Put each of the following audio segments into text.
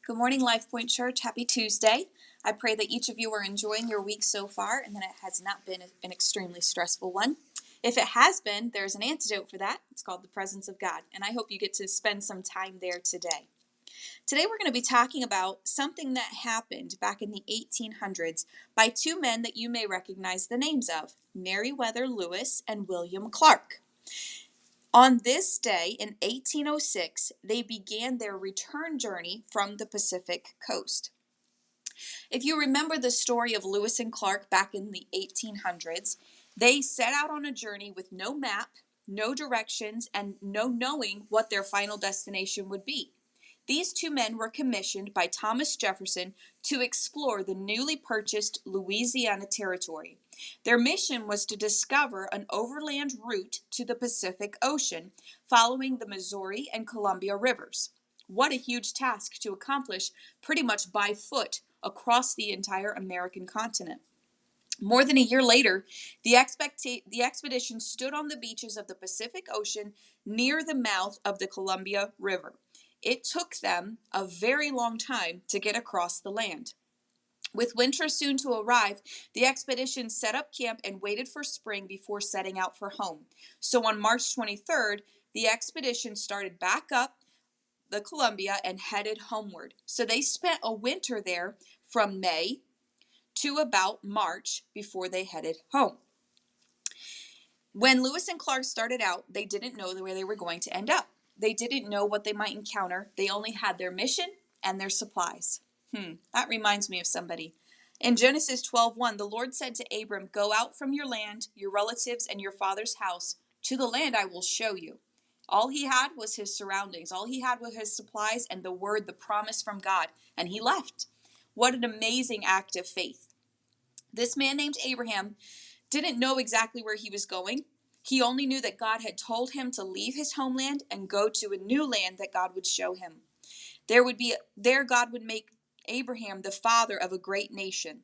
Good morning, Life Point Church. Happy Tuesday. I pray that each of you are enjoying your week so far and that it has not been an extremely stressful one. If it has been, there's an antidote for that. It's called the presence of God, and I hope you get to spend some time there today. Today we're going to be talking about something that happened back in the 1800s by two men that you may recognize the names of, Meriwether Lewis and William Clark. On this day in 1806, they began their return journey from the Pacific coast. If you remember the story of Lewis and Clark back in the 1800s, they set out on a journey with no map, no directions, and no knowing what their final destination would be. These two men were commissioned by Thomas Jefferson to explore the newly purchased Louisiana Territory. Their mission was to discover an overland route to the Pacific Ocean following the Missouri and Columbia rivers. What a huge task to accomplish pretty much by foot across the entire American continent. More than a year later, the expedition stood on the beaches of the Pacific Ocean near the mouth of the Columbia River. It took them a very long time to get across the land. With winter soon to arrive, the expedition set up camp and waited for spring before setting out for home. So on March 23rd, the expedition started back up the Columbia and headed homeward. So they spent a winter there from May to about March before they headed home. When Lewis and Clark started out, they didn't know where they were going to end up. They didn't know what they might encounter. They only had their mission and their supplies. That reminds me of somebody. In Genesis 12:1, the Lord said to Abram, "Go out from your land, your relatives, and your father's house to the land I will show you." All he had was his surroundings. All he had was his supplies and the word, the promise from God, and he left. What an amazing act of faith. This man named Abraham didn't know exactly where he was going. He only knew that God had told him to leave his homeland and go to a new land that God would show him. There God would make Abraham the father of a great nation.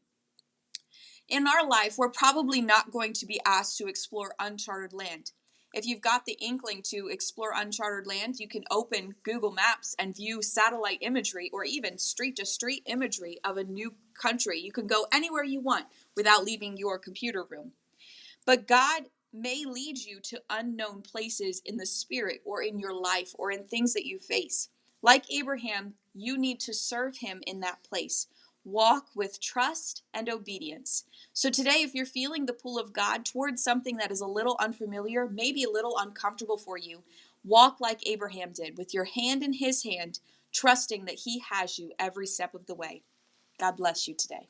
In our life, we're probably not going to be asked to explore uncharted land. If you've got the inkling to explore uncharted land, you can open Google Maps and view satellite imagery or even street-to-street imagery of a new country. You can go anywhere you want without leaving your computer room. But God may lead you to unknown places in the spirit or in your life or in things that you face. Like Abraham, you need to serve him in that place. Walk with trust and obedience. So today, if you're feeling the pull of God towards something that is a little unfamiliar, maybe a little uncomfortable for you, walk like Abraham did, with your hand in his hand, trusting that he has you every step of the way. God bless you today.